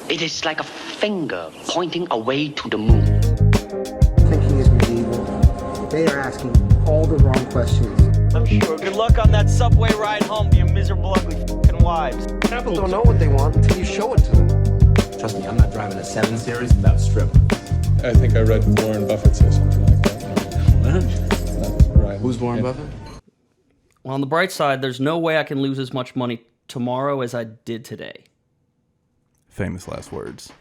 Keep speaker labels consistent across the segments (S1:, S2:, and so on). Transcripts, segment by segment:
S1: It is like a finger pointing away to the moon.
S2: Thinking is medieval. They are asking all the wrong questions.
S3: I'm sure. Good luck on that subway ride home to your miserable, ugly f***ing wives.
S4: People don't know what they want until you show it to them. Trust me, I'm not driving a 7 Series without strippers.
S5: I think I read Warren Buffett say something like that.
S4: What?
S5: Right.
S4: Who's Warren Buffett?
S6: Well, on the bright side, there's no way I can lose as much money tomorrow as I did today.
S7: Famous last words.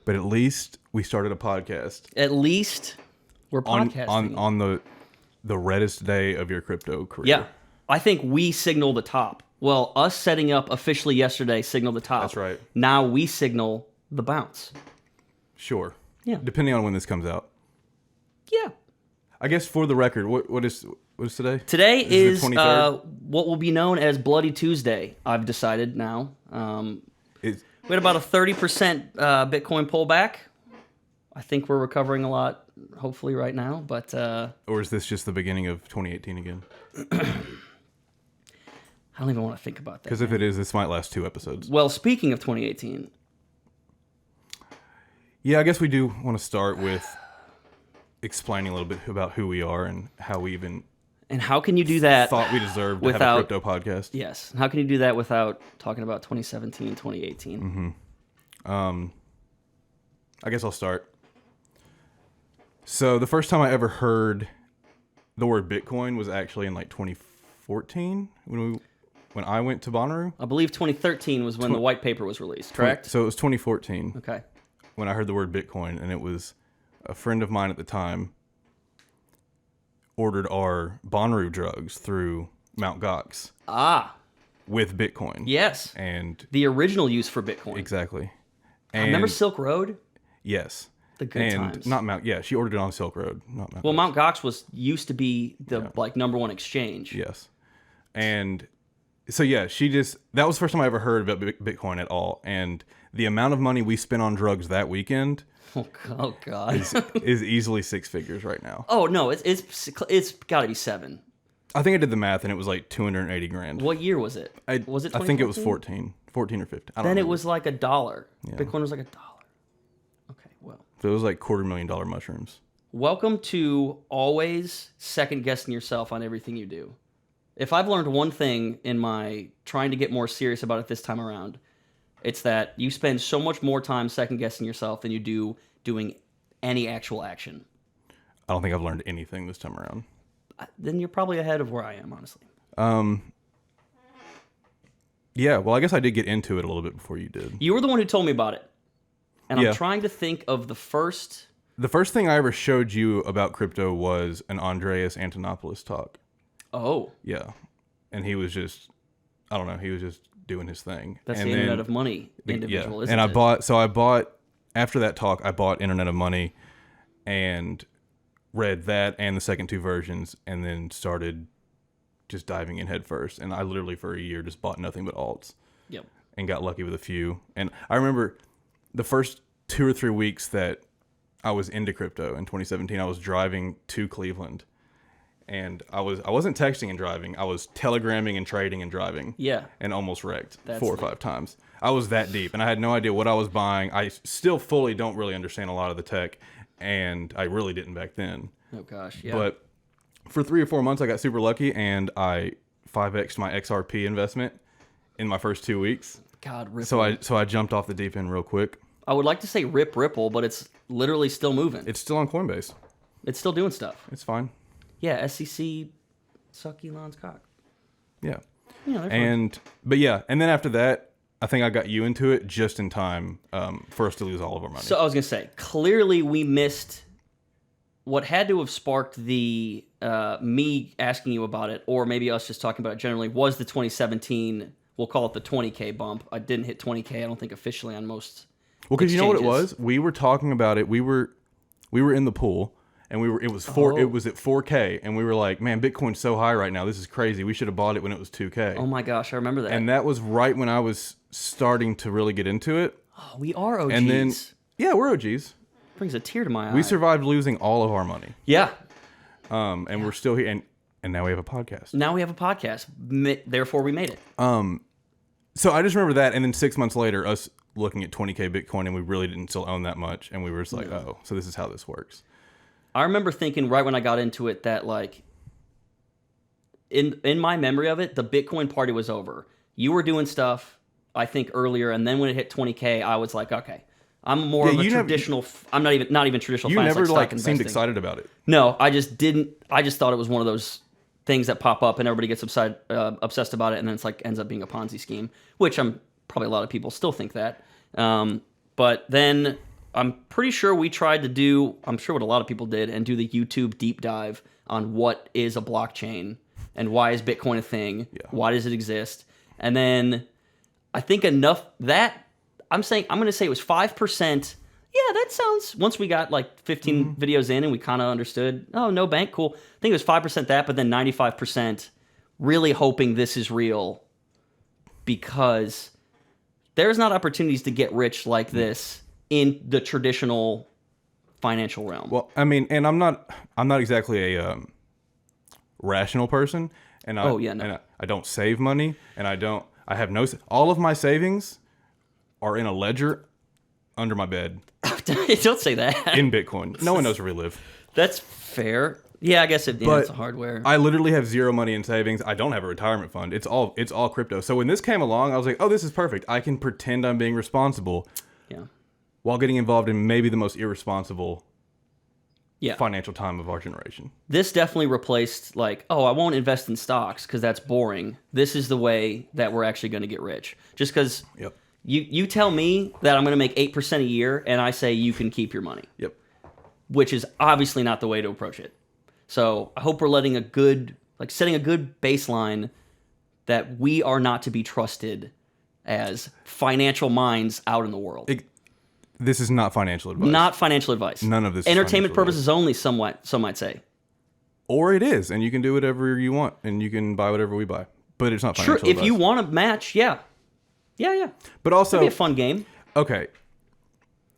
S7: But at least we started a podcast.
S6: At least we're podcasting.
S7: On the reddest day of your crypto career.
S6: Yeah. I think we signal the top. Well, us setting up officially yesterday signaled the top.
S7: That's right.
S6: Now we signal the bounce.
S7: Sure.
S6: Yeah.
S7: Depending on when this comes out.
S6: Yeah.
S7: I guess for the record, what is today?
S6: Today is
S7: the 23rd?
S6: what will be known as Bloody Tuesday, I've decided now. We had about a 30% Bitcoin pullback. I think we're recovering a lot, hopefully, right now. But
S7: or is this just the beginning of 2018 again?
S6: I don't even want to think about that.
S7: Because if it is, this might last 2 episodes.
S6: Well, speaking of 2018.
S7: Yeah, I guess we do want to start with explaining a little bit about who we are and how we even...
S6: And how can you do that?
S7: Thought we deserved to have a crypto podcast.
S6: Yes. And how can you do that without talking about 2017, 2018?
S7: Mm-hmm. I guess I'll start. So the first time I ever heard the word Bitcoin was actually in like 2014 when I went to Bonnaroo.
S6: I believe 2013 was when the white paper was released, correct?
S7: So it was 2014.
S6: Okay.
S7: When I heard the word Bitcoin, and it was a friend of mine at the time ordered our Bonnaroo drugs through Mt. Gox.
S6: Ah.
S7: With Bitcoin.
S6: Yes.
S7: And
S6: the original use for Bitcoin.
S7: Exactly.
S6: And remember Silk Road?
S7: Yes.
S6: The good times.
S7: Not Mount. Yeah, she ordered it on Silk Road. Not Mount.
S6: Well, Mt. Gox used to be the number one exchange.
S7: Yes. And so yeah, that was the first time I ever heard about Bitcoin at all. And the amount of money we spent on drugs that weekend.
S6: Oh God.
S7: is easily 6 figures right now.
S6: Oh no, it's got to be 7.
S7: I think I did the math and it was like 280 grand.
S6: What year was it? Was it?
S7: I think it was 14 or 15.
S6: Then it was like $1. Yeah. Bitcoin was like $1. Okay, well.
S7: So it was like $250,000 mushrooms.
S6: Welcome to always second guessing yourself on everything you do. If I've learned one thing in my trying to get more serious about it this time around, it's that you spend so much more time second guessing yourself than you do doing any actual action.
S7: I don't think I've learned anything this time around.
S6: Then you're probably ahead of where I am, honestly.
S7: Yeah, well, I guess I did get into it a little bit before you did.
S6: You were the one who told me about it. And I'm trying to think of the first...
S7: The first thing I ever showed you about crypto was an Andreas Antonopoulos talk.
S6: Oh.
S7: Yeah. And he was just, I don't know, he was just doing his thing.
S6: That's the Internet of Money individual, isn't it?
S7: And I bought, after that talk, I bought Internet of Money and read that and the second 2 versions and then started just diving in head first. And I literally for a year just bought nothing but alts.
S6: Yep.
S7: And got lucky with a few. And I remember the first 2 or 3 weeks that I was into crypto in 2017, I was driving to Cleveland. And I wasn't texting and driving. I was telegramming and trading and driving. Yeah. And almost wrecked 4 or 5 times. I was that deep, and I had no idea what I was buying. I still fully don't really understand a lot of the tech, and I really didn't back then.
S6: Oh gosh, yeah.
S7: But for 3 or 4 months, I got super lucky, and I 5x'd my XRP investment in my first 2 weeks.
S6: God, Ripple.
S7: So I jumped off the deep end real quick.
S6: I would like to say rip Ripple, but it's literally still moving.
S7: It's still on Coinbase.
S6: It's still doing stuff.
S7: It's fine.
S6: Yeah, SEC, suck Elon's cock.
S7: Yeah.
S6: Yeah,
S7: but then after that, I think I got you into it just in time for us to lose all of our money.
S6: So I was going to say, clearly we missed what had to have sparked the me asking you about it, or maybe us just talking about it generally, was the 2017, we'll call it the 20K bump. I didn't hit 20K, I don't think officially on most
S7: Well, because you know what it was? We were talking about it. We were in the pool. And it was at 4K, and we were like, man, Bitcoin's so high right now. This is crazy. We should have bought it when it was 2K.
S6: Oh my gosh, I remember that.
S7: And that was right when I was starting to really get into it.
S6: Oh, we are OGs.
S7: And then, yeah, we're OGs.
S6: Brings a tear to my eye.
S7: We survived losing all of our money.
S6: Yeah.
S7: And we're still here, and now we have a podcast.
S6: Now we have a podcast. Therefore, we made it.
S7: So I just remember that, and then 6 months later, us looking at 20K Bitcoin, and we really didn't still own that much, and we were just like, oh, so this is how this works.
S6: I remember thinking right when I got into it that like in my memory of it, the Bitcoin party was over. You were doing stuff, I think, earlier, and then when it hit 20K, I was like, okay, I'm more of a traditional. I'm not even traditional.
S7: You
S6: finance,
S7: never
S6: like
S7: seemed excited about it.
S6: No, I just didn't. I just thought it was one of those things that pop up and everybody gets obsessed about it, and then it's like ends up being a Ponzi scheme, which probably a lot of people still think that. But then I'm pretty sure we tried to do, I'm sure what a lot of people did, and do the YouTube deep dive on what is a blockchain and why is Bitcoin a thing, why does it exist, and then I think enough that I'm going to say it was 5%. Yeah, that sounds, once we got like 15 videos in and we kind of understood, oh, no bank, cool. I think it was 5% that, but then 95% really hoping this is real because there's not opportunities to get rich like this in the traditional financial realm.
S7: Well, I mean, and I'm not exactly a rational person, and I don't save money, and I have no, all of my savings are in a ledger under my bed.
S6: Don't say that.
S7: In Bitcoin. No one knows where we live.
S6: That's fair. Yeah, I guess it's a hardware.
S7: I literally have zero money in savings. I don't have a retirement fund. It's all crypto. So when this came along, I was like, oh, this is perfect. I can pretend I'm being responsible while getting involved in maybe the most irresponsible financial time of our generation.
S6: This definitely replaced like, oh, I won't invest in stocks because that's boring. This is the way that we're actually going to get rich. Just because you tell me that I'm going to make 8% a year and I say you can keep your money.
S7: Yep.
S6: Which is obviously not the way to approach it. So I hope we're setting a good baseline that we are not to be trusted as financial minds out in the world.
S7: This is not financial advice.
S6: Not financial advice.
S7: None of this
S6: entertainment
S7: is
S6: purposes only, somewhat, some might say.
S7: Or it is, and you can do whatever you want, and you can buy whatever we buy. But it's not financial advice.
S6: If you want to match, yeah.
S7: But also,
S6: it'd be a fun game.
S7: Okay,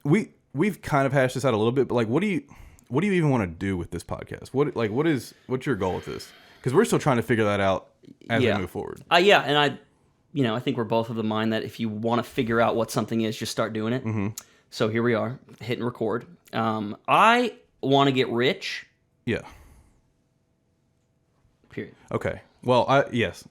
S7: we've kind of hashed this out a little bit, but like, what do you even want to do with this podcast? What's your goal with this? Because we're still trying to figure that out as we move forward.
S6: And I think we're both of the mind that if you want to figure out what something is, just start doing it. Mm-hmm. So here we are, hitting record. I want to get rich.
S7: Yeah.
S6: Period.
S7: Okay. Well, yes.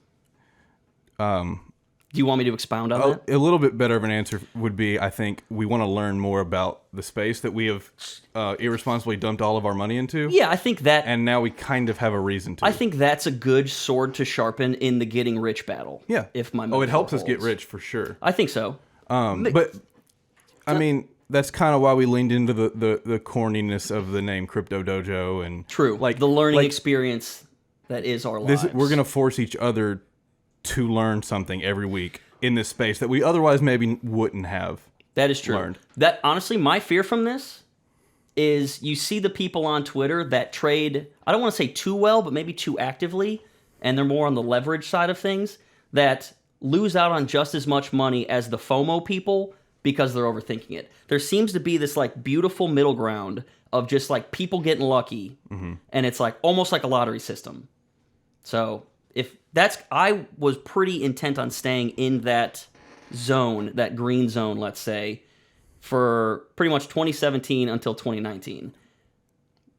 S6: Do you want me to expound on that?
S7: A little bit better of an answer would be, I think we want to learn more about the space that we have irresponsibly dumped all of our money into.
S6: Yeah, I think that...
S7: And now we kind of have a reason to.
S6: I think that's a good sword to sharpen in the getting rich battle.
S7: Yeah.
S6: If my
S7: it helps us get rich for sure.
S6: I think so.
S7: But, I mean, that's kind of why we leaned into the corniness of the name Crypto Dojo. And
S6: true. Like the learning experience that is our lives.
S7: We're going to force each other to learn something every week in this space that we otherwise maybe wouldn't have.
S6: That is true. Learned. That honestly, my fear from this is you see the people on Twitter that trade, I don't want to say too well, but maybe too actively, and they're more on the leverage side of things, that lose out on just as much money as the FOMO people because they're overthinking it. There seems to be this like beautiful middle ground of just like people getting lucky, and it's like almost like a lottery system. So I was pretty intent on staying in that zone, that green zone, let's say, for pretty much 2017 until 2019.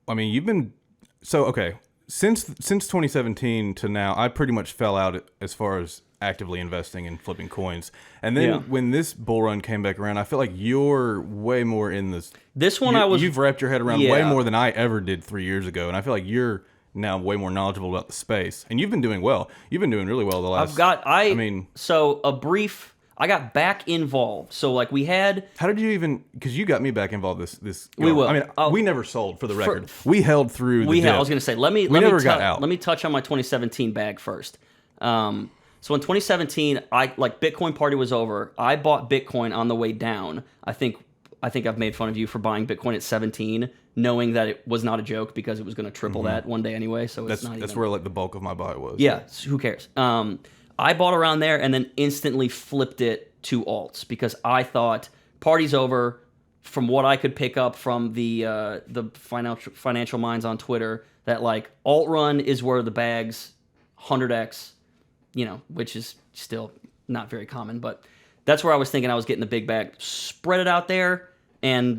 S7: I mean, since 2017 to now, I pretty much fell out as far as actively investing and flipping coins. And then when this bull run came back around, I feel like you're way more in this.
S6: This one
S7: you've wrapped your head around way more than I ever did 3 years ago, and I feel like you're now way more knowledgeable about the space, and you've been doing well. You've been doing really well the last.
S6: I got back involved. So like we had.
S7: How did you even? Because you got me back involved. This.
S6: We will.
S7: I mean, we never sold for the record. We held through.
S6: I was going to say let me got out. Let me touch on my 2017 bag first. So in 2017, Bitcoin party was over. I bought Bitcoin on the way down. I think I've made fun of you for buying Bitcoin at 17, knowing that it was not a joke because it was going to triple that one day anyway. So that's
S7: where like the bulk of my buy was.
S6: Yeah, so who cares? I bought around there and then instantly flipped it to alts because I thought party's over. From what I could pick up from the financial minds on Twitter, that like alt run is where the bags 100x, which is still not very common, but that's where I was thinking I was getting the big bag. Spread it out there and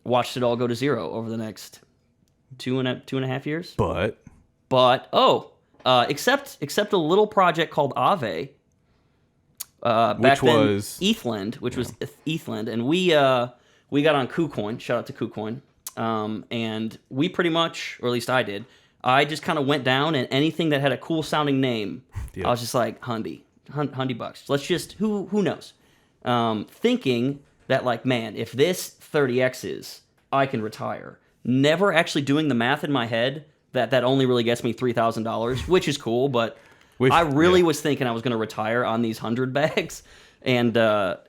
S6: watched it all go to zero over the next two and a half years.
S7: But
S6: except a little project called Ave. Back
S7: which
S6: then,
S7: was
S6: Ethland, which was Ethland, and we got on KuCoin. Shout out to KuCoin. And we pretty much, or at least I did, I just kind of went down, and anything that had a cool sounding name, I was just like, Hundy bucks. Let's just, who knows? Thinking that, like, man, if this 30X's, I can retire. Never actually doing the math in my head that only really gets me $3,000, which is cool, but I really was thinking I was going to retire on these 100 bags. And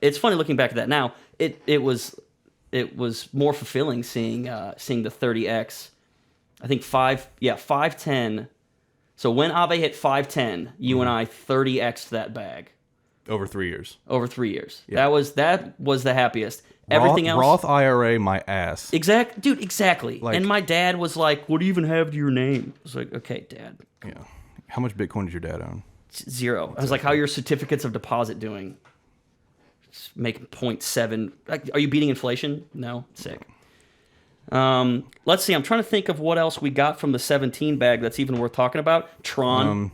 S6: it's funny looking back at that now. It was more fulfilling seeing the 30X. I think 510. So when Abe hit 510, you and I 30X'd that bag.
S7: over 3 years.
S6: Over 3 years.
S7: Yeah.
S6: That was the happiest. Everything else.
S7: Roth IRA, my ass.
S6: Exactly.
S7: Like,
S6: and my dad was like, "What do you even have to your name?" I was like, "Okay, Dad."
S7: Yeah. How much Bitcoin does your dad own?
S6: 0. I was like, "How are your certificates of deposit doing?" Just making 0.7. Like, are you beating inflation? No. Sick. Let's see. I'm trying to think of what else we got from the 17 bag that's even worth talking about. Tron,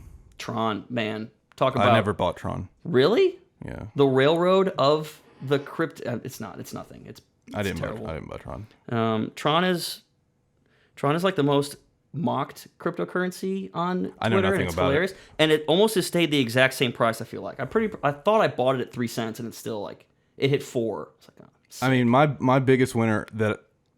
S6: man. Talk about.
S7: I never bought Tron.
S6: Really?
S7: Yeah.
S6: The railroad of the crypto. It's not. It's nothing. It's terrible.
S7: I didn't buy Tron.
S6: Tron is like the most mocked cryptocurrency on Twitter.
S7: I know nothing
S6: and it's
S7: about
S6: hilarious.
S7: it.
S6: And it almost has stayed the exact same price. I feel like I thought I bought it at 3 cents, and it's still like it hit 4. It's like,
S7: I mean, my biggest winner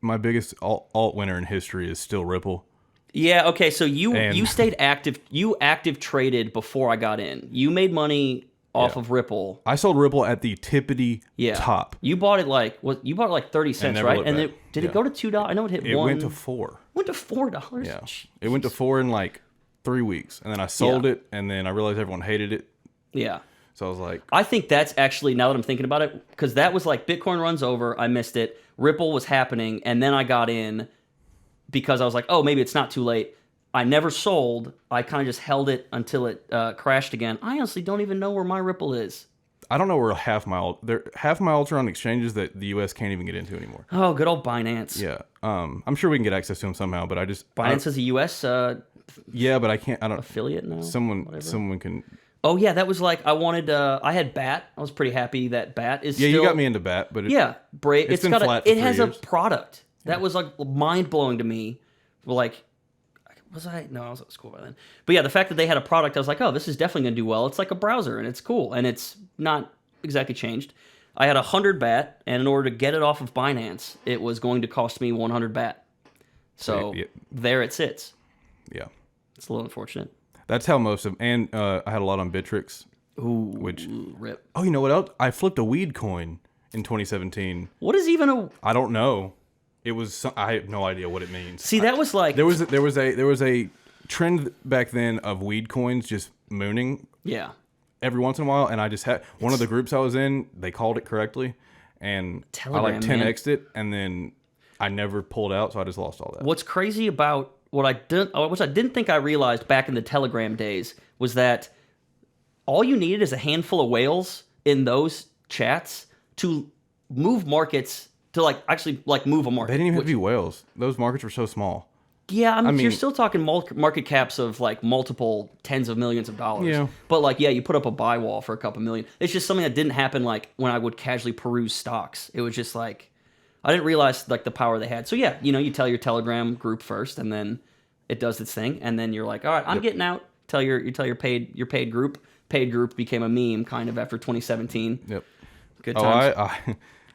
S7: my biggest alt winner in history is still Ripple.
S6: yeah. Okay. So you stayed active. You active traded before I got in. You made money off of Ripple.
S7: I sold Ripple at the tippity top.
S6: You bought it like 30 cents,
S7: never
S6: right?
S7: looked
S6: And
S7: back.
S6: did it go to $2? I know it hit
S7: It
S6: one.
S7: went to 4.
S6: Went to $4.
S7: Yeah.
S6: Jeez.
S7: It went to 4 in like 3 weeks, and then I sold it, and then I realized everyone hated it.
S6: Yeah.
S7: So I was like,
S6: I think that's actually, now that I'm thinking about it, because that was like Bitcoin runs over, I missed it, Ripple was happening, and then I got in because I was like, oh, maybe it's not too late. I never sold. I kind of just held it until it crashed again. I honestly don't even know where my Ripple is.
S7: I don't know where half my alts are on exchanges that the U.S. can't even get into anymore.
S6: Oh, good old Binance.
S7: Yeah. I'm sure we can get access to them somehow, but
S6: Binance is a U.S.
S7: Yeah, but I can't. I don't.
S6: affiliate now.
S7: Someone can.
S6: Oh yeah, that was like I had BAT. I was pretty happy that BAT is.
S7: Yeah,
S6: still,
S7: you got me into BAT, but
S6: Brave.
S7: It's been flat for
S6: it
S7: 3
S6: has
S7: years.
S6: a product that was like mind blowing to me. Like, was I? No, I was at school by then. But yeah, the fact that they had a product, I was like, oh, this is definitely gonna do well. It's like a browser, and it's cool, and it's not exactly changed. I had 100 BAT, and in order to get it off of Binance, it was going to cost me 100 BAT. So there it sits.
S7: Yeah,
S6: it's a little unfortunate.
S7: That's how most of, and I had a lot on Bittrex.
S6: Ooh,
S7: which
S6: rip.
S7: Oh, you know what else? I flipped a weed coin in 2017.
S6: What is even a?
S7: I don't know. It was. I have no idea what it means.
S6: See, that was like
S7: there was a trend back then of weed coins just mooning.
S6: Yeah.
S7: Every once in a while, and I just had one of the groups I was in. They called it correctly, and
S6: Telegram,
S7: I like 10x'd it, and then I never pulled out, so I just lost all that.
S6: What's crazy about which I didn't think I realized back in the Telegram days was that all you needed is a handful of whales in those chats to move markets to actually move a market.
S7: They didn't even have to be whales. Those markets were so small.
S6: Yeah, I mean, you're still talking market caps of multiple tens of millions of dollars.
S7: Yeah.
S6: But you put up a buy wall for a couple million. It's just something that didn't happen when I would casually peruse stocks. It was just I didn't realize the power they had. So yeah, you tell your Telegram group first, and then it does its thing, and then you're like, all right, I'm getting out. You tell your paid group. Paid group became a meme kind of after 2017.
S7: Yep.
S6: Good times.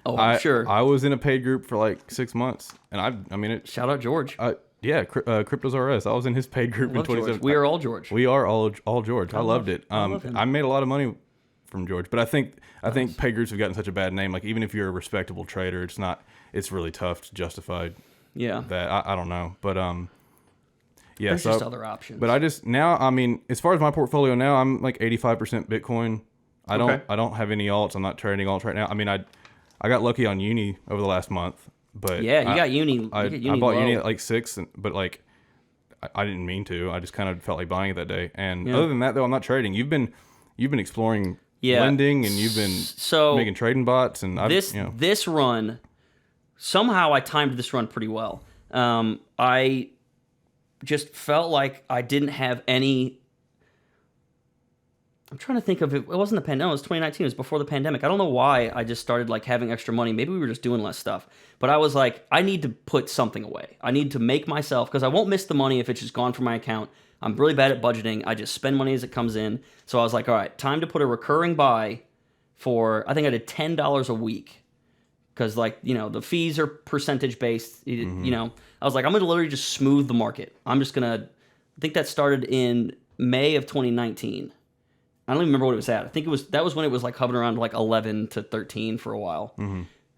S6: I'm sure.
S7: I was in a paid group for 6 months, and I mean it.
S6: Shout out George.
S7: Yeah, Cryptos RS. I was in his paid group in 2017.
S6: We are all George.
S7: We are all George. I loved it.
S6: I love him.
S7: I made a lot of money from George, but I think paid groups have gotten such a bad name. Even if you're a respectable trader, it's really tough to justify.
S6: Yeah.
S7: That I don't know, but yeah.
S6: There's just other options.
S7: But I just now, as far as my portfolio now, I'm 85% Bitcoin. I don't have any alts. I'm not trading alts right now. I got lucky on Uni over the last month. But
S6: yeah, you got Uni.
S7: I bought Uni at 6, but I didn't mean to. I just kind of felt like buying it that day. And other than that, though, I'm not trading. You've been exploring lending, and you've been making trading bots, and
S6: this run, somehow I timed this run pretty well. I just felt like I didn't have any. I'm trying to think of it. It wasn't the pandemic. It was 2019. It was before the pandemic. I don't know why I just started like having extra money. Maybe we were just doing less stuff. But I was like, I need to put something away. I need to make myself, because I won't miss the money if it's just gone from my account. I'm really bad at budgeting. I just spend money as it comes in. So I was like, all right, time to put a recurring buy for, I think I did $10 a week. Because like, the fees are percentage based. I was like, I'm going to literally just smooth the market. I'm just going to, I think that started in May of 2019. I don't even remember what it was at. I think that was when it was like hovering around like 11 to 13 for a while.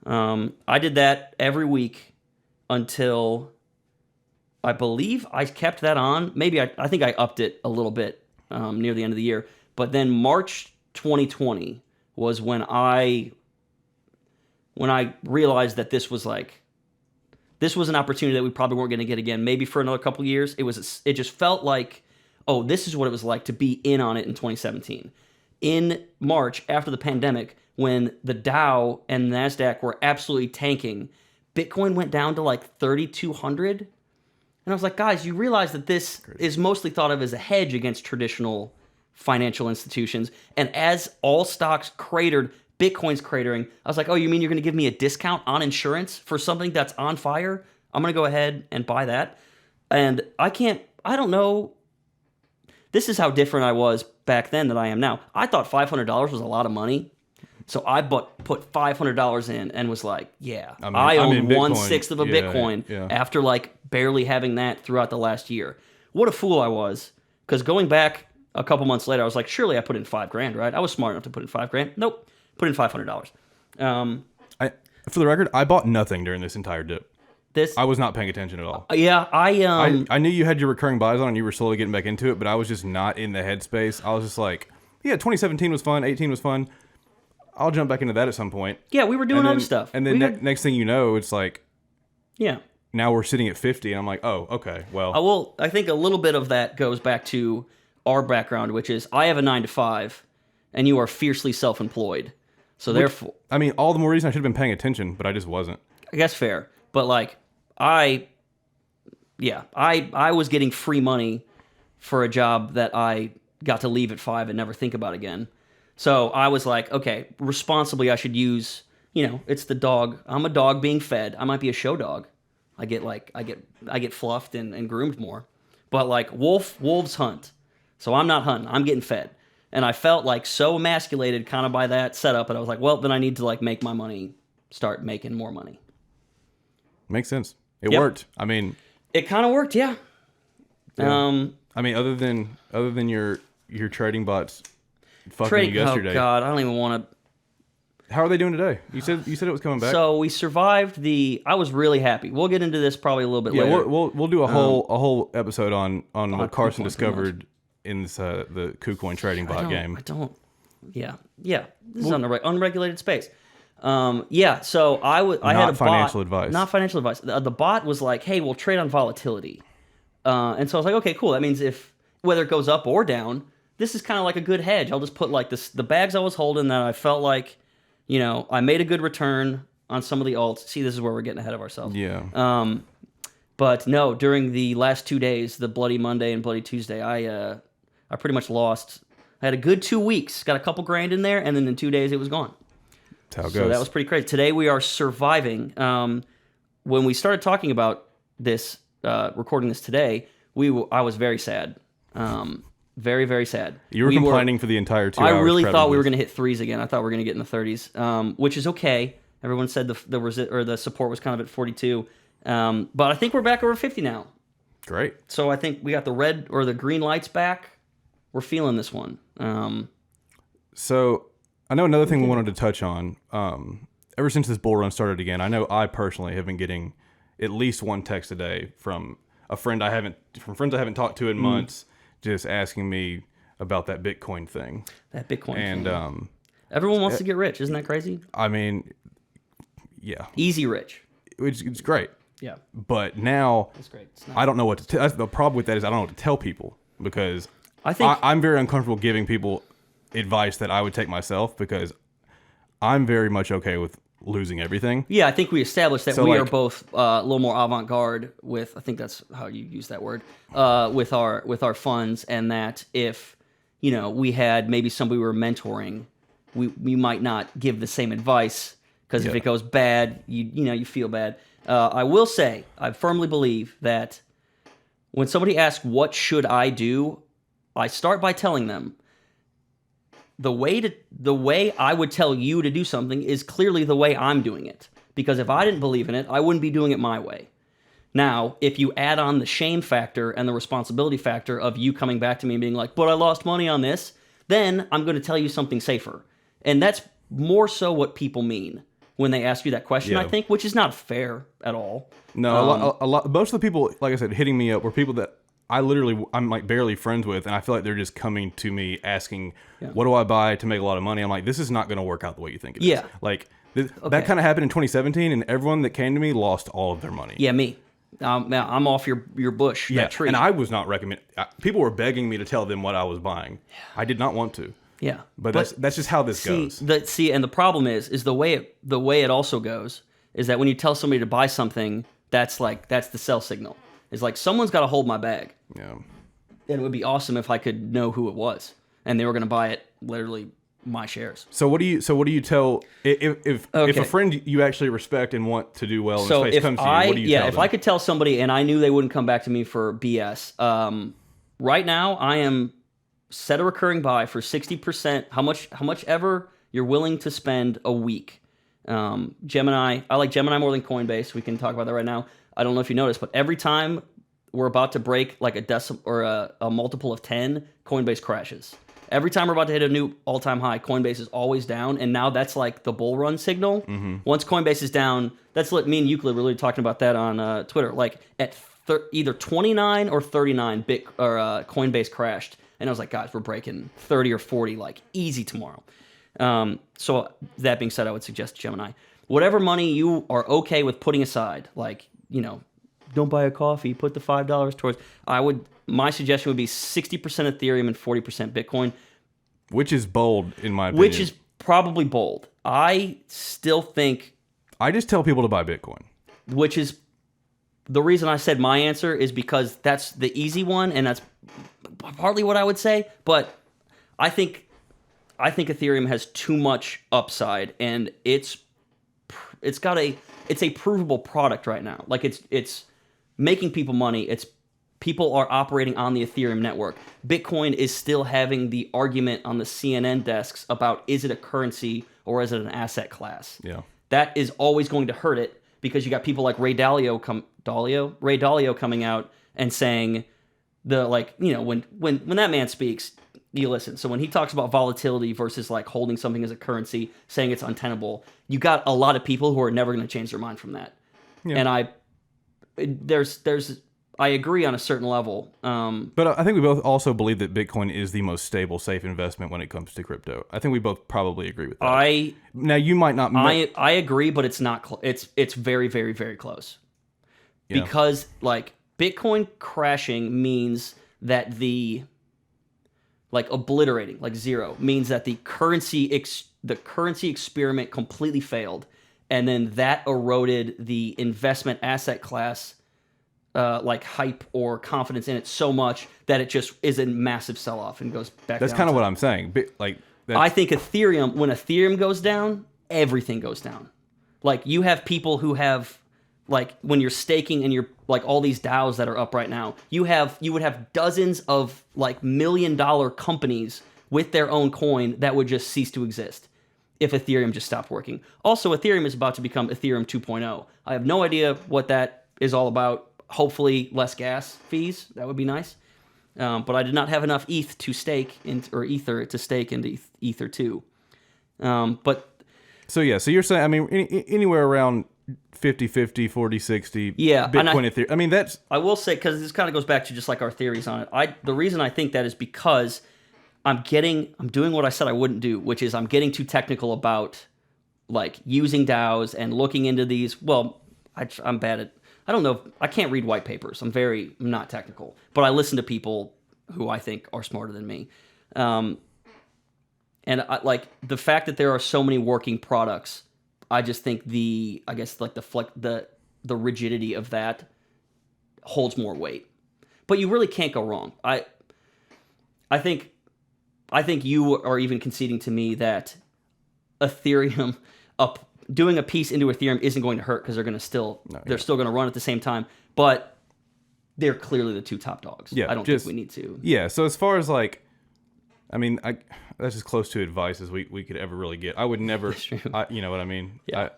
S6: I did that every week until I believe I kept that on. Maybe I think I upped it a little bit near the end of the year. But then March 2020 was when I realized that this was an opportunity that we probably weren't going to get again. Maybe for another couple years. It just felt like, oh, this is what it was like to be in on it in 2017. In March, after the pandemic, when the Dow and NASDAQ were absolutely tanking, Bitcoin went down to like 3,200. And I was like, guys, you realize that this is mostly thought of as a hedge against traditional financial institutions. And as all stocks cratered, Bitcoin's cratering. I was like, oh, you mean you're going to give me a discount on insurance for something that's on fire? I'm going to go ahead and buy that. And I don't know. This is how different I was back then than I am now. I thought $500 was a lot of money. So I put $500 in and was like, yeah, I own 1/6 of a Bitcoin after like barely having that throughout the last year. What a fool I was. Because going back a couple months later, I was like, surely I put in $5,000, right? I was smart enough to put in $5,000. Nope. Put in $500.
S7: For the record, I bought nothing during this entire dip. I was not paying attention at all.
S6: Yeah,
S7: I knew you had your recurring buys on and you were slowly getting back into it, but I was just not in the headspace. I was just like, yeah, 2017 was fun, 18 was fun. I'll jump back into that at some point.
S6: Yeah, we were doing other stuff.
S7: And then next thing you know, it's like, now we're sitting at 50, and I'm like, oh, okay, well.
S6: I think a little bit of that goes back to our background, which is I have a 9-to-5, and you are fiercely self-employed. So therefore,
S7: I mean, all the more reason I should have been paying attention, but I just wasn't.
S6: I guess fair. But like, I was getting free money for a job that I got to leave at 5 and never think about again. So I was like, okay, responsibly I should use, it's the dog. I'm a dog being fed. I might be a show dog. I get fluffed and groomed more. But like wolves hunt. So I'm not hunting. I'm getting fed. And I felt like so emasculated kind of by that setup, and I was like, well, then I need to like make my money, start making more money.
S7: Makes sense. It worked. I mean,
S6: it kind of worked, yeah.
S7: I mean, other than your trading bots fucking you yesterday.
S6: Oh God, I don't even want to.
S7: How are they doing today? You said it was coming back.
S6: So we survived I was really happy. We'll get into this probably a little bit later.
S7: We'll do a whole episode on what Carson discovered in this, the KuCoin trading bot game.
S6: Yeah. This is unregulated space. So I had a
S7: financial
S6: bot,
S7: advice.
S6: Not financial advice. The bot was like, hey, we'll trade on volatility. And so I was like, okay, cool. That means whether it goes up or down, this is kind of like a good hedge. I'll just put like the bags I was holding that I felt like, I made a good return on some of the alts. See, this is where we're getting ahead of ourselves.
S7: Yeah.
S6: But no, during the last 2 days, the Bloody Monday and Bloody Tuesday, I pretty much lost. I had a good 2 weeks, got a couple grand in there, and then in 2 days it was gone.
S7: That's how it goes.
S6: So that was pretty crazy. Today we are surviving. When we started talking about this, recording this today, I was very sad. Very, very sad.
S7: You were complaining for the entire 2 hours.
S6: I really thought we were going to hit threes again. I thought we were going to get in the 30s, which is okay. Everyone said the support was kind of at 42. But I think we're back over 50 now.
S7: Great.
S6: So I think we got the red or the green lights back. We're feeling this one.
S7: So I know another thing we wanted to touch on. Ever since this bull run started again, I know I personally have been getting at least one text a day from friends I haven't talked to in months, just asking me about that Bitcoin thing.
S6: That Bitcoin
S7: thing.
S6: And everyone wants to get rich. Isn't that crazy?
S7: I mean, yeah.
S6: Easy rich.
S7: It's great.
S6: Yeah.
S7: But now
S6: that's great.
S7: I don't know what to tell. The problem with that is I don't know what to tell people because
S6: I think
S7: I'm very uncomfortable giving people advice that I would take myself, because I'm very much okay with losing everything.
S6: Yeah, I think we established that
S7: So,
S6: we are
S7: like-
S6: both a little more avant-garde with. I think that's how you use that word with our funds, and that if we had maybe somebody we were mentoring, we might not give the same advice, because if
S7: Yeah.
S6: it goes bad, you feel bad. I will say, I firmly believe that when somebody asks what should I do, I start by telling them the way I would tell you to do something is clearly the way I'm doing it. Because if I didn't believe in it, I wouldn't be doing it my way. Now, if you add on the shame factor and the responsibility factor of you coming back to me and being like, but I lost money on this, then I'm going to tell you something safer. And that's more so what people mean when they ask you that question,
S7: Yeah.
S6: I think, which is not fair at all.
S7: No, a lot. Most of the people, like I said, hitting me up were people that I'm like barely friends with, and I feel like they're just coming to me asking, "What do I buy to make a lot of money?" I'm like, "This is not going to work out the way you think it is."
S6: Yeah.
S7: Like that kind of happened in 2017, and everyone that came to me lost all of their money.
S6: Yeah, me. Now, I'm off your bush, that tree.
S7: and I was not recommend. People were begging me to tell them what I was buying. I did not want to.
S6: Yeah,
S7: But that's just how this goes.
S6: And the problem is the way it also goes is that when you tell somebody to buy something, that's the sell signal. It's like, someone's got to hold my bag.
S7: Yeah.
S6: And it would be awesome if I could know who it was, and they were going to buy it, literally my shares.
S7: So what do you tell if a friend you actually respect and want to do well in
S6: So
S7: space
S6: if
S7: comes to you? What do you tell
S6: if
S7: them?
S6: I could tell somebody and I knew they wouldn't come back to me for BS, right now I am set a recurring buy for 60%. How much ever you're willing to spend a week. Gemini, I like Gemini more than Coinbase. We can talk about that right now. I don't know if you noticed, but every time we're about to break like a decimal or a multiple of 10, Coinbase crashes. Every time we're about to hit a new all-time high, Coinbase is always down, and now that's like the bull run signal.
S7: Mm-hmm.
S6: Once Coinbase is down, that's me and Euclid were really talking about that on Twitter. Like at either 29 or 39, Coinbase crashed, and I was like, guys, we're breaking 30 or 40 like easy tomorrow. So that being said, I would suggest Gemini. Whatever money you are okay with putting aside, like, don't buy a coffee, put the $5 towards. My suggestion would be 60% Ethereum and 40% Bitcoin.
S7: Which is bold, in my opinion.
S6: Which is probably bold. I still think...
S7: I just tell people to buy Bitcoin.
S6: Which is... The reason I said my answer is because that's the easy one, and that's partly what I would say, but I think Ethereum has too much upside, and it's a provable product right now. Like it's making people money. People are operating on the Ethereum network. Bitcoin is still having the argument on the CNN desks about, is it a currency or is it an asset class?
S7: Yeah.
S6: That is always going to hurt it, because you got people like Ray Dalio coming out and saying when that man speaks, you listen. So when he talks about volatility versus like holding something as a currency, saying it's untenable, you got a lot of people who are never going to change their mind from that. Yeah. And I agree on a certain level.
S7: But I think we both also believe that Bitcoin is the most stable, safe investment when it comes to crypto. I think we both probably agree with that. Now you might not.
S6: I agree, but it's not. It's very, very, very close. Yeah. Because like Bitcoin crashing means that obliterating, like zero, means that the currency experiment completely failed, and then that eroded the investment asset class hype or confidence in it so much that it just is a massive sell-off and goes back.
S7: That's kind of what I'm saying.
S6: I think Ethereum, when Ethereum goes down, everything goes down. Like you have people who have, like when you're staking and you're like all these DAOs that are up right now, you would have dozens of like $1 million companies with their own coin that would just cease to exist if Ethereum just stopped working. Also, Ethereum is about to become Ethereum 2.0. I have no idea what that is all about. Hopefully less gas fees. That would be nice. But I did not have enough ETH to stake Ether to stake into Ether 2.
S7: So you're saying, I mean, anywhere around 50-50, 40-60,
S6: yeah,
S7: Bitcoin, Ethereum. I mean, that's...
S6: I will say, because this kind of goes back to just like our theories on it. The reason I think that is because I'm doing what I said I wouldn't do, which is I'm getting too technical about like using DAOs and looking into these. Well, I'm bad at... I don't know. I can't read white papers. I'm not technical, but I listen to people who I think are smarter than me. And like the fact that there are so many working products, I just think the rigidity of that holds more weight. But you really can't go wrong. I think you are even conceding to me that Ethereum doing a piece into Ethereum isn't going to hurt because they're still going to run at the same time. But they're clearly the two top dogs.
S7: Yeah,
S6: I don't think we need to.
S7: Yeah. So as far as like, I mean, that's as close to advice as we could ever really get. I would never, you know what I mean?
S6: Yeah.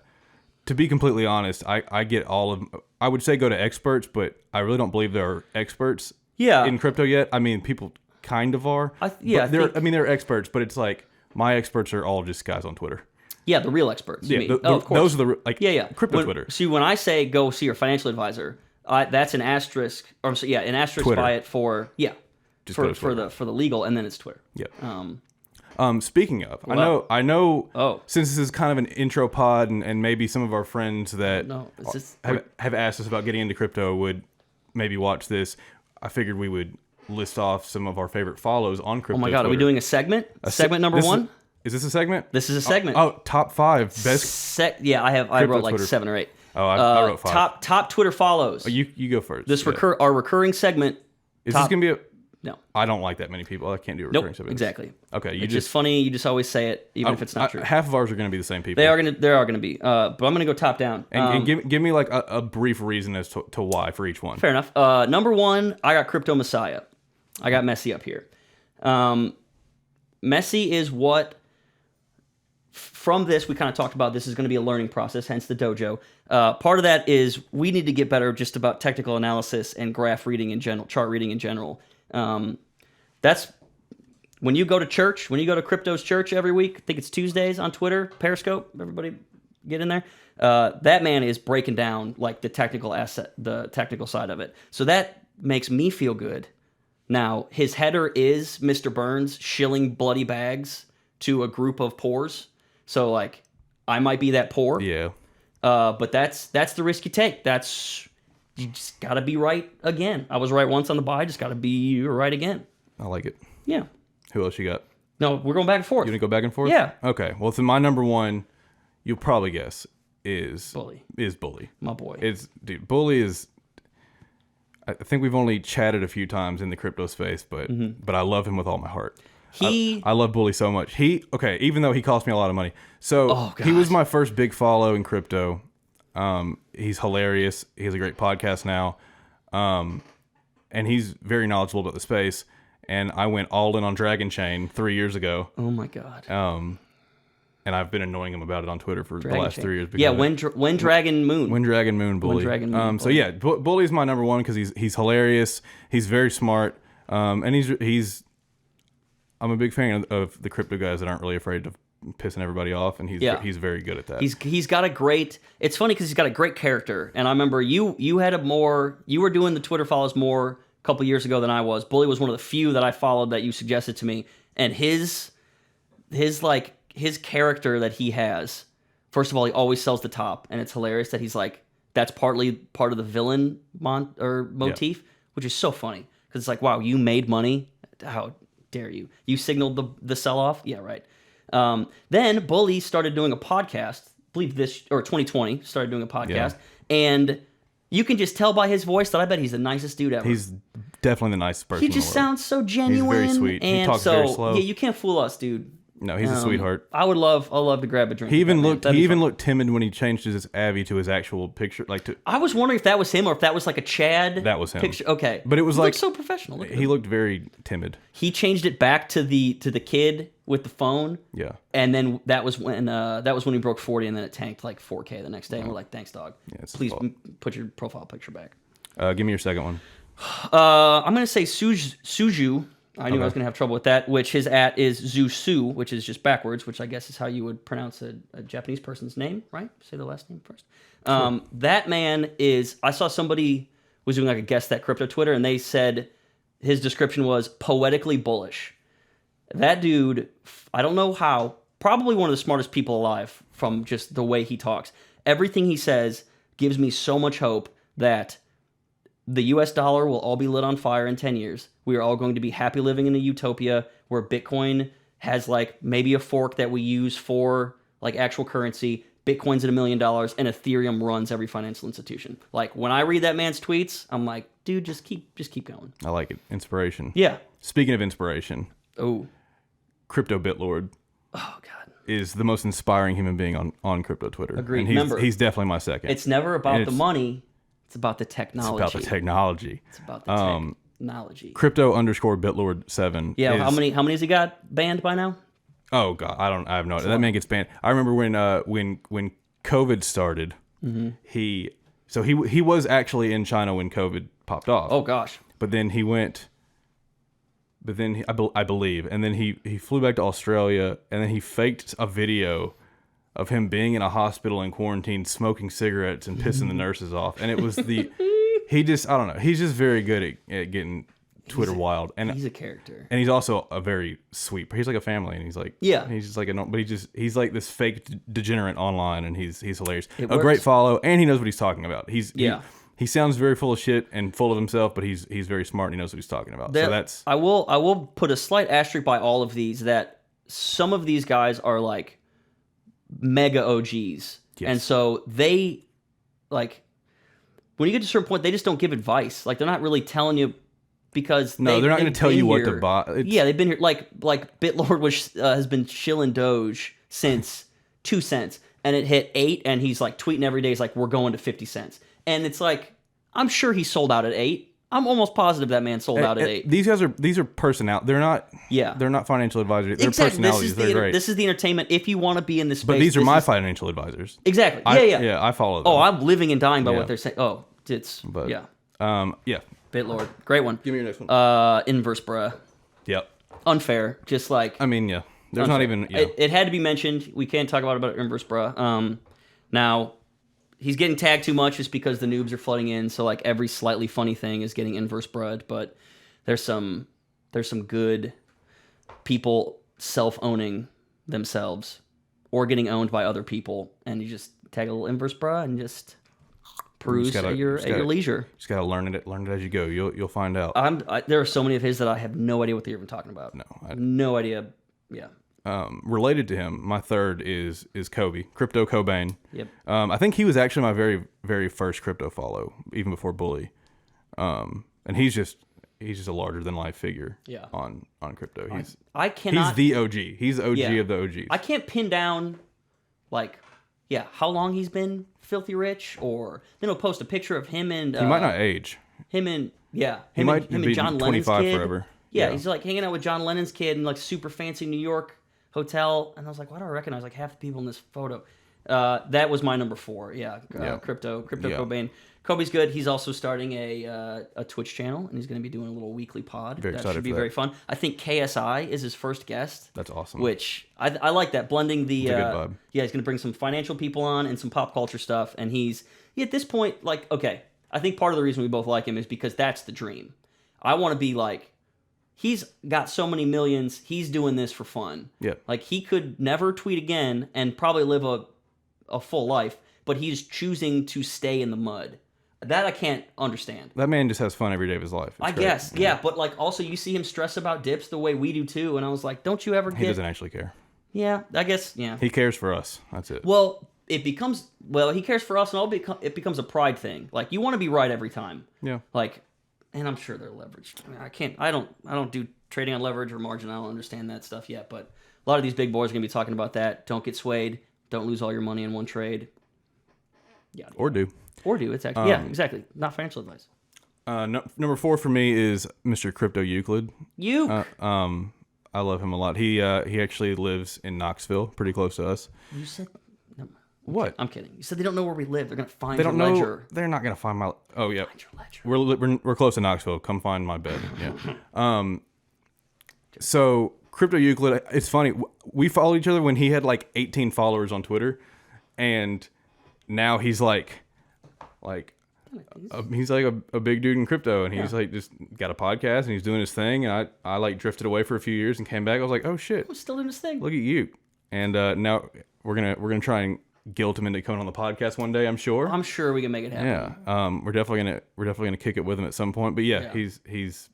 S7: To be completely honest, I get I would say go to experts, but I really don't believe there are experts in crypto yet. I mean, people kind of are. They're experts, but it's like my experts are all just guys on Twitter.
S6: Yeah, the real experts.
S7: Yeah,
S6: of course.
S7: Those are the crypto Twitter.
S6: See, when I say go see your financial advisor, that's an asterisk. Or an asterisk
S7: Twitter.
S6: by it for
S7: Just go to Twitter.
S6: for the legal, and then it's Twitter.
S7: Yeah. Speaking of, I know.
S6: Oh.
S7: Since this is kind of an intro pod, and maybe some of our friends that have asked us about getting into crypto would maybe watch this. I figured we would list off some of our favorite follows on crypto.
S6: Oh my God,
S7: Twitter.
S6: are we doing a segment? Segment number one?
S7: Is this a segment?
S6: This is a segment.
S7: Top 5 best.
S6: I wrote like
S7: Twitter.
S6: 7 or 8.
S7: Oh, I wrote 5.
S6: Top Twitter follows.
S7: Oh, you go first.
S6: This our recurring segment.
S7: Is this gonna be a?
S6: No.
S7: I don't like that many people. I can't do recurring
S6: Nope.
S7: segments.
S6: Exactly.
S7: Okay.
S6: It's just funny. You just always say it, even if it's not true.
S7: Half of ours are gonna be the same people.
S6: They are gonna be. But I'm gonna go top down.
S7: And give me like a brief reason as to why for each one.
S6: Fair enough. Number 1, I got Crypto Messiah. I got Messi up here. Messi is what. From this, we kind of talked about this is going to be a learning process, hence the dojo. Part of that is we need to get better just about technical analysis and graph reading in general, chart reading in general. That's when you go to church, when you go to Crypto's church every week, I think it's Tuesdays on Twitter, Periscope, everybody get in there. That man is breaking down like the technical side of it. So that makes me feel good. Now, his header is Mr. Burns shilling bloody bags to a group of poors. So, like, I might be that poor.
S7: Yeah.
S6: But that's the risk you take. You just got to be right again. I was right once on the buy. Just got to be right again.
S7: I like it.
S6: Yeah.
S7: Who else you got?
S6: No, we're going back and forth.
S7: You want to go back and forth?
S6: Yeah.
S7: Okay. Well, so my number 1, you'll probably guess, is
S6: Bully.
S7: Bully.
S6: My boy.
S7: Bully is... I think we've only chatted a few times in the crypto space, but I love him with all my heart. I love Bully so much. Even though he cost me a lot of money. So he was my first big follow in crypto. He's hilarious. He has a great podcast now. And he's very knowledgeable about the space. And I went all in on Dragon Chain 3 years ago.
S6: Oh my God.
S7: And I've been annoying him about it on Twitter for the last 3 years.
S6: Yeah, when Dragon Moon.
S7: When Dragon Moon Bully.
S6: When Dragon Moon
S7: So yeah, Bully's my number 1 because he's hilarious. He's very smart. And he's I'm a big fan of the crypto guys that aren't really afraid of pissing everybody off, and he's very good at that.
S6: He's got a great. It's funny because he's got a great character, and I remember you were doing the Twitter follows more a couple years ago than I was. Bully was one of the few that I followed that you suggested to me, and his character that he has. First of all, he always sells the top, and it's hilarious that he's like that's partly part of the villain motif, which is so funny because it's like, wow, you made money. How dare you? You signaled the sell-off? Yeah, right. Then Bully started doing a podcast, I believe 2020, started doing a podcast, and you can just tell by his voice that I bet he's the nicest dude ever.
S7: He's definitely the nicest person
S6: He just
S7: in the world.
S6: sounds so genuine.
S7: He's very sweet.
S6: And
S7: he talks very slow.
S6: Yeah, you can't fool us, dude.
S7: No, he's a sweetheart.
S6: I love to grab a drink.
S7: He even looked timid when he changed his Abby to his actual picture.
S6: I was wondering if that was him or if that was like a Chad.
S7: That was him.
S6: Picture. Okay,
S7: but it was like
S6: so professional.
S7: He looked very timid.
S6: He changed it back to the kid with the phone.
S7: Yeah,
S6: and then that was when he broke 40, and then it tanked like 4K the next day. And we're like, thanks, dog. Yeah, please put your profile picture back.
S7: Give me your second one.
S6: I'm gonna say Suju. I knew I was going to have trouble with that, which his @ is Zusu, which is just backwards, which I guess is how you would pronounce a Japanese person's name, right? Say the last name first. Sure. That man is, I saw somebody was doing like a Guess That Crypto Twitter, and they said his description was poetically bullish. That dude, I don't know how, probably one of the smartest people alive from just the way he talks. Everything he says gives me so much hope that the US dollar will all be lit on fire in 10 years. We are all going to be happy living in a utopia where Bitcoin has like maybe a fork that we use for like actual currency. Bitcoin's at $1 million, and Ethereum runs every financial institution. Like when I read that man's tweets, I'm like, dude, just keep going.
S7: I like it. Inspiration.
S6: Yeah.
S7: Speaking of inspiration,
S6: Oh.
S7: Crypto Bitlord
S6: Oh God.
S7: is the most inspiring human being on crypto Twitter.
S6: Agreed.
S7: And
S6: Remember,
S7: he's definitely my second.
S6: It's never about
S7: And
S6: the money. It's about the technology.
S7: It's about the technology.
S6: It's about the technology.
S7: Crypto_Bitlord7.
S6: Yeah.
S7: is-
S6: How many has he got banned by now?
S7: Oh God, I have no idea. That man gets banned. I remember when COVID started,
S6: Mm-hmm.
S7: he was actually in China when COVID popped off.
S6: Oh gosh.
S7: But then he went. But then I believe, and then he flew back to Australia, and then he faked a video of him being in a hospital in quarantine, smoking cigarettes and pissing the nurses off, and it was I don't know. He's just very good at getting Twitter wild, and
S6: He's a character.
S7: and he's also a very sweet. He's like a family, and he's like he's just like but he's like this fake degenerate online, and he's hilarious.
S6: It
S7: A great
S6: works.
S7: follow, and he knows what he's talking about.
S6: Yeah.
S7: He sounds very full of shit and full of himself, but he's very smart and he knows what he's talking about. So that's
S6: I will put a slight asterisk by all of these that some of these guys are like mega OGs. And so they like when you get to a certain point, they just don't give advice. Like they're not really telling you because
S7: they're not going to tell you what to buy.
S6: Yeah, they've been here like Bitlord has been shilling Doge since 2 cents, and it hit 8, and he's like tweeting every day. He's like, we're going to 50 cents, and it's like I'm sure he sold out at 8. I'm almost positive that man sold out at 8.
S7: These are personnel. They're not.
S6: Yeah.
S7: They're not financial advisors. They're
S6: Exactly.
S7: personalities. They're great.
S6: This is the entertainment. If you want to be in this space,
S7: but these are
S6: this
S7: my
S6: is-
S7: financial advisors.
S6: Exactly.
S7: Yeah, I follow them.
S6: Oh, I'm living and dying by
S7: Yeah.
S6: what they're saying. Oh, it's
S7: But,
S6: yeah.
S7: Yeah.
S6: Bitlord, great one.
S7: Give me your next one.
S6: Inverse bruh.
S7: Yep.
S6: Unfair. Just like
S7: I mean, yeah. There's not even. Yeah.
S6: it had to be mentioned. We can't talk about Inverse bruh. Now he's getting tagged too much just because the noobs are flooding in. So like every slightly funny thing is getting Inverse bruh. But there's some good people self-owning themselves or getting owned by other people, and you just tag a little Inverse bruh and just peruse at your leisure.
S7: Just gotta learn it as you go. You'll find out.
S6: There are so many of his that I have no idea what they're even talking about.
S7: No,
S6: no idea. Yeah.
S7: Related to him, my third is Kobe, Crypto Cobain.
S6: Yep.
S7: I think he was actually my very, very first crypto follow, even before Bully. And he's just a larger than life figure.
S6: Yeah.
S7: On crypto,
S6: I cannot.
S7: He's the OG. He's the OG
S6: Yeah.
S7: of the OGs.
S6: I can't pin down, like, how long he's been filthy rich, or then he'll post a picture of him and
S7: he might not age.
S6: him and
S7: He might
S6: him
S7: be
S6: and John Lennon's
S7: 25
S6: kid.
S7: forever.
S6: Yeah,
S7: Yeah.
S6: he's like hanging out with John Lennon's kid in like super fancy New York hotel, and I was like, why do I recognize like half the people in this photo? That was my number 4. Yeah,
S7: Yeah.
S6: Crypto
S7: Yeah.
S6: Cobain. Kobe's good. He's also starting a Twitch channel, and he's going to be doing a little weekly pod.
S7: Very
S6: that
S7: excited
S6: should be
S7: for
S6: very
S7: that.
S6: fun. I think KSI is his first guest.
S7: That's awesome.
S6: Which I like that, blending the
S7: It's a good vibe.
S6: yeah, he's going to bring some financial people on and some pop culture stuff, and he's at this point like, okay, I think part of the reason we both like him is because that's the dream. I want to be like, he's got so many millions, he's doing this for fun.
S7: Yeah.
S6: Like he could never tweet again and probably live a full life, but he's choosing to stay in the mud. That I can't understand.
S7: That man just has fun every day of his life. It's
S6: I
S7: great.
S6: guess, yeah, but like also you see him stress about dips the way we do too, and I was like, don't you ever
S7: He
S6: get?
S7: doesn't actually care.
S6: Yeah, I guess, yeah.
S7: He cares for us. That's it.
S6: Well, he cares for us, and it becomes a pride thing. Like you want to be right every time.
S7: Yeah.
S6: Like, and I'm sure they're leveraged. I don't do trading on leverage or margin. I don't understand that stuff yet. But a lot of these big boys are gonna be talking about that. Don't get swayed. Don't lose all your money in one trade. Yeah.
S7: Or do.
S6: It's actually exactly. Not financial advice.
S7: Number 4 for me is Mr. Crypto Euclid. I love him a lot. He actually lives in Knoxville, pretty close to us.
S6: You said. No,
S7: What?
S6: I'm kidding. You said they don't know where we live. They're gonna find
S7: They
S6: your
S7: don't know.
S6: ledger.
S7: They're not gonna find my. Oh yeah.
S6: Find your ledger.
S7: We're close to Knoxville. Come find my bed. Yeah. So Crypto Euclid. It's funny. We followed each other when he had like 18 followers on Twitter, and now he's like he's like a big dude in crypto, and he's like just got a podcast and he's doing his thing. And I like drifted away for a few years and came back. I was like, oh shit,
S6: I'm still doing this thing.
S7: look at you. And now we're gonna try and guilt him into coming on the podcast one day. I'm sure.
S6: I'm sure we can make it happen.
S7: Yeah. We're definitely gonna kick it with him at some point. But yeah. he's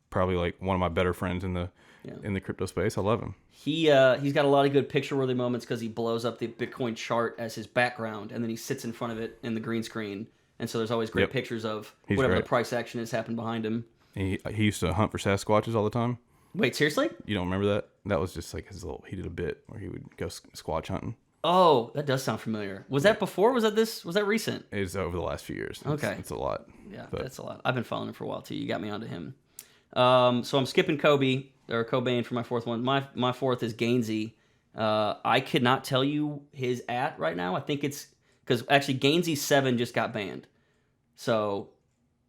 S7: probably like one of my better friends in the in the crypto space. I love him.
S6: He's got a lot of good picture-worthy moments because he blows up the Bitcoin chart as his background, and then he sits in front of it in the green screen. And so there's always great pictures of whatever the price action has happened behind him.
S7: He used to hunt for Sasquatches all the time.
S6: Wait, seriously?
S7: You don't remember that? That was just like he did a bit where he would go Squatch hunting.
S6: Oh, that does sound familiar. Was that before? Was that recent?
S7: It was over the last few years.
S6: Okay.
S7: It's a lot.
S6: Yeah, that's a lot. I've been following him for a while too. You got me onto him. So I'm skipping Cobain for my fourth one. My fourth is Gainsey. I could not tell you his at right now. I think it's because actually Gainsey 7 just got banned. So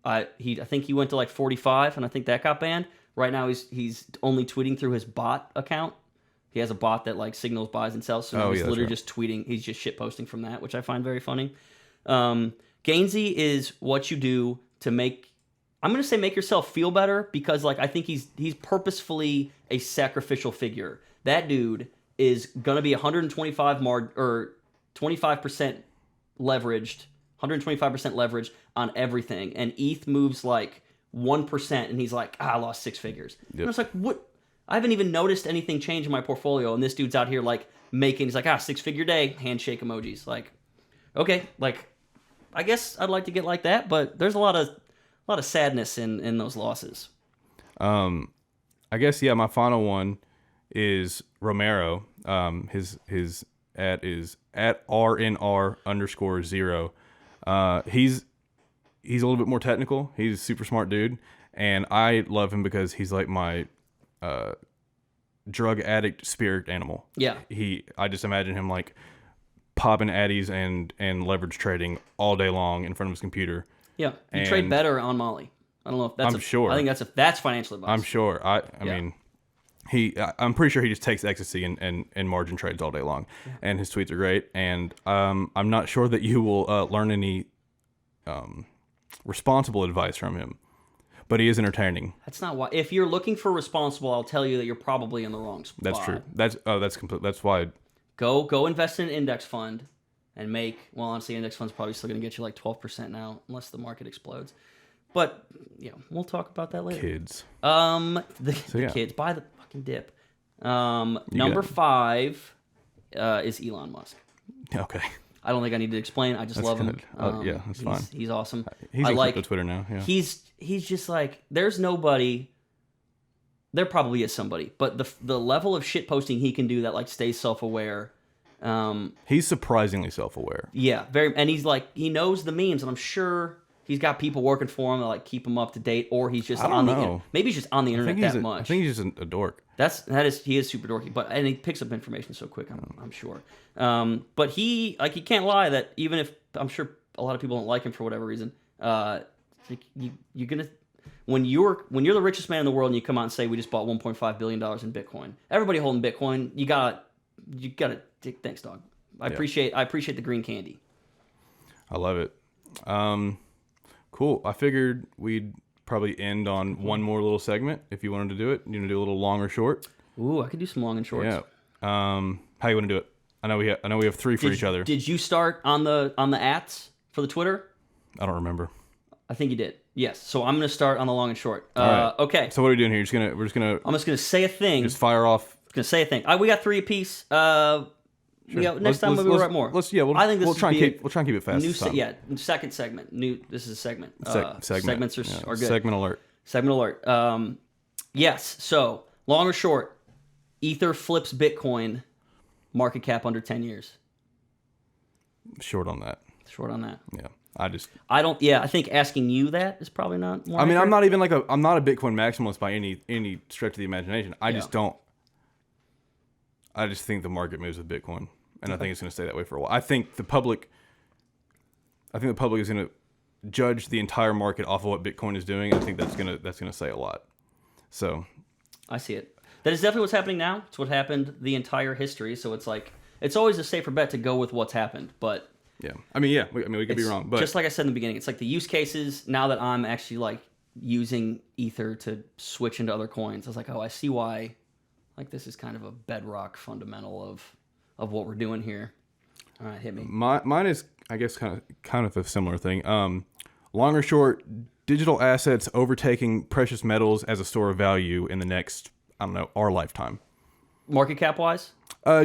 S6: I think he went to like 45, and I think that got banned. Right now he's only tweeting through his bot account. He has a bot that like signals buys and sells. So he's literally just tweeting. He's just shit posting from that, which I find very funny. Gainsey is what you do to make. I'm gonna say make yourself feel better because like I think he's purposefully a sacrificial figure. That dude is gonna be 125 or 25% leveraged, 125% leveraged on everything, and ETH moves like 1%, and he's like, I lost 6 figures. Yep. And I was like, what? I haven't even noticed anything change in my portfolio, and this dude's out here like he's like, 6-figure day, handshake emojis. Like, okay, like I guess I'd like to get like that, but there's a lot of sadness in those losses.
S7: I guess my final one is Romero. His at is at RNR_0. He's a little bit more technical. He's a super smart dude, and I love him because he's like my drug addict spirit animal.
S6: Yeah.
S7: I just imagine him like popping addies and leverage trading all day long in front of his computer.
S6: Yeah, you trade better on Molly. I don't know if that's.
S7: Sure.
S6: I think that's financial advice.
S7: I'm sure. I mean, I'm pretty sure he just takes ecstasy and margin trades all day long, and his tweets are great. And I'm not sure that you will learn any responsible advice from him, but he is entertaining.
S6: That's not why. If you're looking for responsible, I'll tell you that you're probably in the wrong spot.
S7: That's true. That's complete. That's why.
S6: Go invest in an index fund and make. Well, honestly, index fund's probably still going to get you like 12% now, unless the market explodes. But we'll talk about that later.
S7: Kids.
S6: The kids buy the fucking dip. Number 5 is Elon Musk.
S7: Okay.
S6: I don't think I need to explain. I just love him.
S7: That's fine.
S6: He's awesome.
S7: He's on crypto Twitter now. Yeah.
S6: He's just like there's nobody. There probably is somebody, but the level of shit posting he can do that like stays self-aware.
S7: He's surprisingly self-aware.
S6: Yeah, and he's like he knows the memes, and I'm sure he's got people working for him to like keep him up to date, or he's just maybe he's just on the internet that much.
S7: I think he's just a dork.
S6: He is super dorky, and he picks up information so quick. I'm sure. But he can't lie that even if I'm sure a lot of people don't like him for whatever reason, you're gonna. When you're the richest man in the world and you come out and say we just bought $1.5 billion in Bitcoin, everybody holding Bitcoin, you gotta thanks, dog. I appreciate the green candy.
S7: I love it. Cool. I figured we'd probably end on one more little segment if you wanted to do it. You want to do a little long or short?
S6: Ooh, I could do some long and shorts.
S7: Yeah. How you want to do it? I know we have 3 for each other.
S6: Did you start on the ats for the Twitter?
S7: I don't remember.
S6: I think you did. Yes. So I'm going to start on the long and short.
S7: Right.
S6: Okay.
S7: So what are we doing here? I'm just
S6: gonna say a thing.
S7: Just fire off.
S6: Gonna say a thing. We got 3 apiece. Sure. Next time we'll write more.
S7: I think we'll try and keep it fast.
S6: Second segment. This is a segment.
S7: Segments
S6: are good.
S7: Segment alert.
S6: Segment alert. Yes. So long or short, Ether flips Bitcoin. Market cap under 10 years.
S7: Short on that.
S6: Yeah.
S7: I
S6: think asking you that is probably not more
S7: I mean,
S6: accurate.
S7: I'm not a Bitcoin maximalist by any stretch of the imagination. I just think the market moves with Bitcoin, and I think it's going to stay that way for a while. I think the public is going to judge the entire market off of what Bitcoin is doing. I think that's going to say a lot. So,
S6: I see it. That is definitely what's happening now. It's what happened the entire history. So it's like it's always a safer bet to go with what's happened, but.
S7: Yeah. We could be wrong, but
S6: just like I said in the beginning, it's like the use cases. Now that I'm actually like using Ether to switch into other coins, I was like, oh, I see why. Like this is kind of a bedrock fundamental of what we're doing here. All right, hit me.
S7: Mine is, I guess, kind of a similar thing. Long or short, digital assets overtaking precious metals as a store of value in the next, I don't know, our lifetime.
S6: Market cap wise?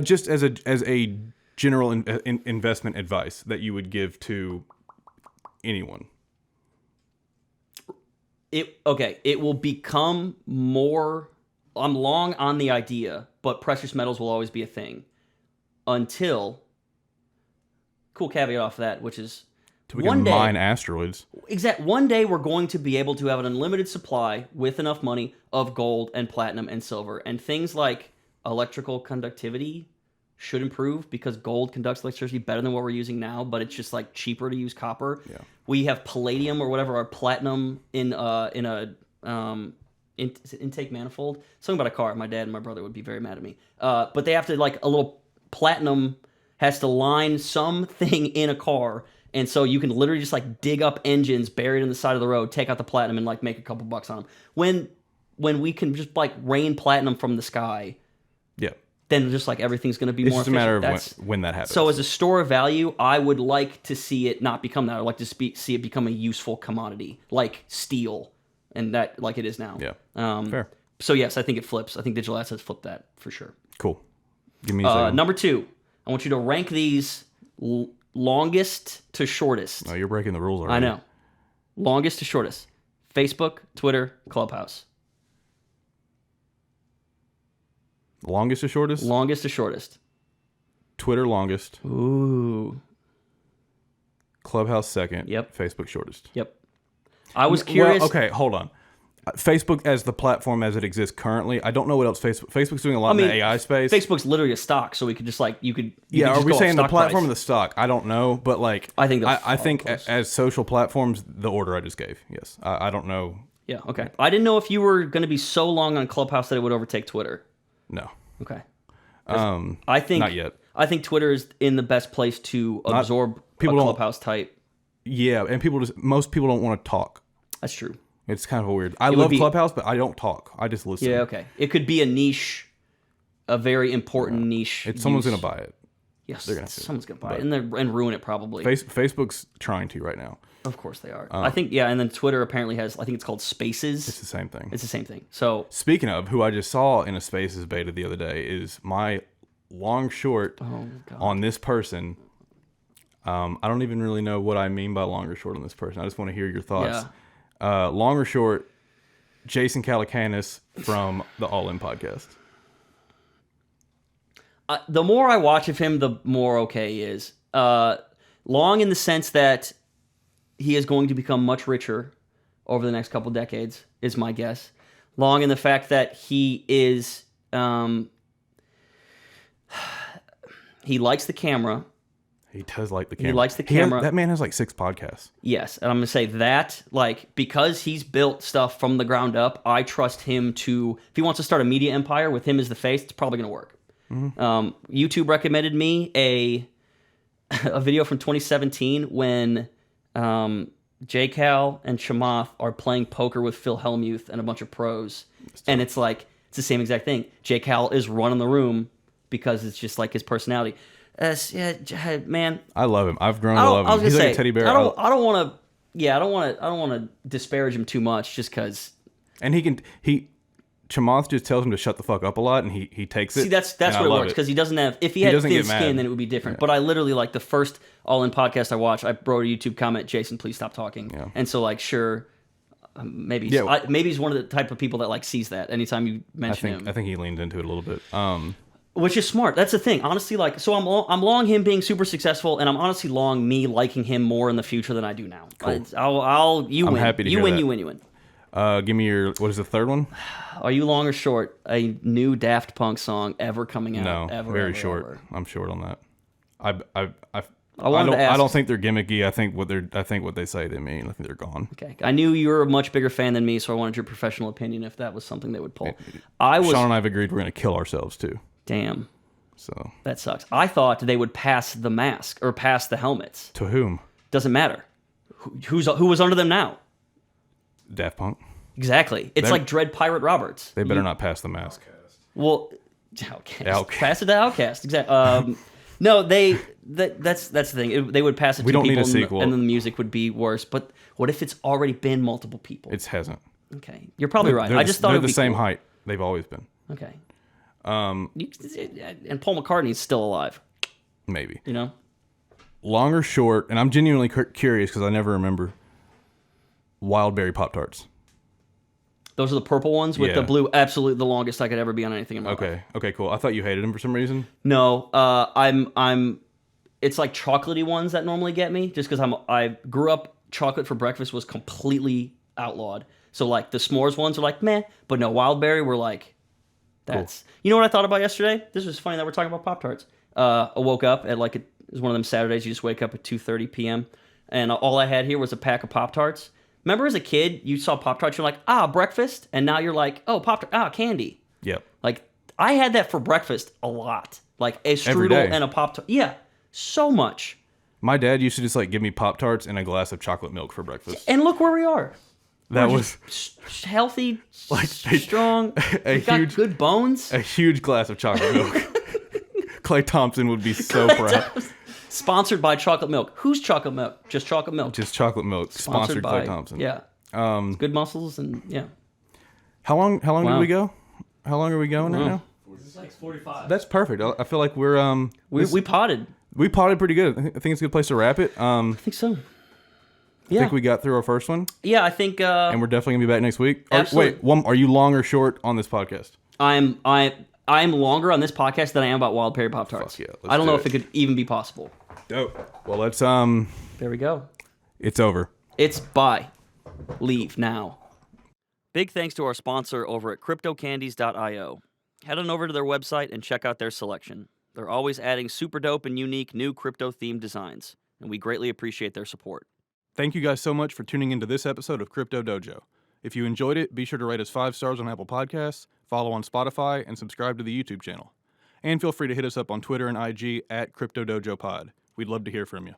S7: Just as a general investment advice that you would give to anyone.
S6: It will become more. I'm long on the idea, but precious metals will always be a thing until. Cool caveat off that, which is
S7: We can mine asteroids.
S6: One day we're going to be able to have an unlimited supply with enough money of gold and platinum and silver, and things like electrical conductivity should improve because gold conducts electricity better than what we're using now, but it's just like cheaper to use copper. Yeah. We have palladium or whatever, or platinum in a intake manifold. Something about a car. My dad and my brother would be very mad at me. But they have to, like, a little platinum has to line something in a car, and so you can literally just like dig up engines buried in the side of the road, take out the platinum, and like make a couple bucks on them. When we can just like rain platinum from the sky,
S7: yeah,
S6: then just like everything's going to be more efficient.
S7: It's just a matter of when that happens.
S6: So as a store of value, I would like to see it not become that. I'd like to see it become a useful commodity, like steel, and that like it is now.
S7: Yeah, fair.
S6: So yes, I think it flips. I think digital assets flip that for sure.
S7: Cool. Give me a second.
S6: Number 2. I want you to rank these longest to shortest.
S7: Oh, you're breaking the rules already.
S6: I know. Longest to shortest. Facebook, Twitter, Clubhouse.
S7: Longest to shortest?
S6: Longest to shortest.
S7: Twitter longest.
S6: Ooh.
S7: Clubhouse second.
S6: Yep.
S7: Facebook shortest.
S6: Yep. I was curious.
S7: Well, okay, hold on. Facebook as the platform as it exists currently, I don't know what else Facebook's doing a lot in the AI space.
S6: Facebook's literally a stock, so we could just like you could
S7: are we saying the platform
S6: price.
S7: or the stock? I don't know, but like
S6: I think
S7: as social platforms, the order I just gave. Yes, I don't know.
S6: Yeah, okay. I didn't know if you were going to be so long on Clubhouse that it would overtake Twitter.
S7: No.
S6: Okay.
S7: I think not yet.
S6: I think Twitter is in the best place to absorb a Clubhouse type.
S7: Yeah, and most people don't want to talk.
S6: That's true.
S7: It's kind of weird. I love Clubhouse, but I don't talk. I just listen.
S6: Yeah, okay. It could be a niche, a very important niche.
S7: Someone's going to buy it.
S6: Yes, someone's going to buy it and ruin it probably.
S7: Facebook's trying to right now.
S6: Of course they are. I think, and then Twitter apparently has, I think it's called Spaces.
S7: It's the same thing.
S6: It's the same thing. So
S7: speaking of, who I just saw in a Spaces beta the other day is my long short on this person. I don't even really know what I mean by long or short on this person. I just want to hear your thoughts.
S6: Yeah.
S7: Long or short, Jason Calacanis from the All In podcast.
S6: The more I watch of him, the more okay he is. Long in the sense that he is going to become much richer over the next couple decades, is my guess. Long in the fact that he is... he likes the camera.
S7: He does like the camera.
S6: He likes the camera.
S7: That man has like 6 podcasts.
S6: Yes, and I'm going to say that, like, because he's built stuff from the ground up, I trust him to, if he wants to start a media empire with him as the face, it's probably going to work. Mm-hmm. YouTube recommended me a video from 2017 when J. Cal and Chamath are playing poker with Phil Hellmuth and a bunch of pros, and it's like, it's the same exact thing. J. Cal is running the room because it's just like his personality. Man,
S7: I love him. I've grown to love him. He's like a teddy bear.
S6: I don't want to disparage him too much, just because.
S7: And Chamath just tells him to shut the fuck up a lot, and he takes it.
S6: See, that's where it works, because he doesn't have. If he had thin skin, then it would be different. Yeah. But I literally, like, the first All In podcast I watched, I wrote a YouTube comment, Jason, please stop talking. Yeah. And so, like, sure, maybe he's one of the type of people that like sees that anytime you mention him.
S7: I think he leaned into it a little bit.
S6: Which is smart. That's the thing. Honestly, like, so I'm long him being super successful, and I'm honestly long me liking him more in the future than I do now.
S7: Cool.
S6: You
S7: I'm
S6: win.
S7: happy to
S6: you
S7: hear
S6: win.
S7: that.
S6: You win. You win.
S7: Give me your, what is the third one?
S6: Are you long or short? A new Daft Punk song ever coming out?
S7: No,
S6: ever,
S7: very
S6: ever,
S7: short.
S6: Ever.
S7: I'm short on that.
S6: I don't
S7: think they're gimmicky. I think what they say they mean. I think they're gone.
S6: Okay. I knew you were a much bigger fan than me, so I wanted your professional opinion if that was something they would pull.
S7: Sean and I have agreed we're going to kill ourselves too.
S6: Damn.
S7: So
S6: that sucks. I thought they would pass the mask or pass the helmets.
S7: To whom?
S6: Doesn't matter. Who was under them now?
S7: Daft Punk.
S6: Exactly. It's like Dread Pirate Roberts.
S7: They better not pass the mask.
S6: Well, Outcast. Pass it to Outcast. Exactly. No, that's the thing. They would pass it to people.
S7: We don't need a sequel.
S6: And then the music would be worse. But what if it's already been multiple people?
S7: It hasn't.
S6: Okay. You're probably right. I just thought
S7: they're
S6: it would
S7: the
S6: be
S7: same
S6: cool.
S7: height. They've always been.
S6: Okay. And Paul McCartney's still alive.
S7: Maybe.
S6: You know?
S7: Long or short, and I'm genuinely curious because I never remember, wild berry Pop-Tarts.
S6: Those are the purple ones with the blue. Absolutely the longest I could ever be on anything in my life.
S7: Okay, cool. I thought you hated them for some reason.
S6: No, it's like chocolatey ones that normally get me, just because I grew up, chocolate for breakfast was completely outlawed. So like the s'mores ones are like meh, but no, wild berry were like, that's cool. You know what I thought about yesterday? This was funny that we're talking about Pop-Tarts. I woke up at it was one of them Saturdays you just wake up at 2:30 p.m. and all I had here was a pack of Pop-Tarts. Remember as a kid, you saw Pop-Tarts, you're like, breakfast, and now you're like, oh, Pop-Tart, candy.
S7: Yep.
S6: Like I had that for breakfast a lot, like a strudel and a Pop-Tart. Yeah, so much.
S7: My dad used to just like give me Pop-Tarts and a glass of chocolate milk for breakfast.
S6: And look where we are.
S7: That was
S6: healthy, like strong. We got good bones.
S7: A huge glass of chocolate milk. Clay Thompson would be so proud.
S6: Sponsored by chocolate milk. Who's chocolate milk? Just chocolate milk.
S7: Just chocolate milk. Sponsored by Clay Thompson.
S6: Yeah. Good muscles and yeah.
S7: How long did we go? How long are we going right now?
S6: 45.
S7: That's perfect. I feel like we're
S6: we potted.
S7: We potted pretty good. I think it's a good place to wrap it.
S6: I think so.
S7: I think we got through our first one.
S6: Yeah, I think.
S7: And we're definitely gonna be back next week.
S6: Absolutely.
S7: Are you long or short on this podcast?
S6: I'm longer on this podcast than I am about wild berry Pop-Tarts.
S7: Fuck yeah,
S6: I don't know if it could even be possible.
S7: Dope. Well, let's
S6: There we go.
S7: It's over.
S6: It's bye. Leave now. Big thanks to our sponsor over at CryptoCandies.io. Head on over to their website and check out their selection. They're always adding super dope and unique new crypto-themed designs, and we greatly appreciate their support.
S7: Thank you guys so much for tuning into this episode of Crypto Dojo. If you enjoyed it, be sure to rate us 5 stars on Apple Podcasts, follow on Spotify, and subscribe to the YouTube channel. And feel free to hit us up on Twitter and IG at Crypto Dojo Pod. We'd love to hear from you.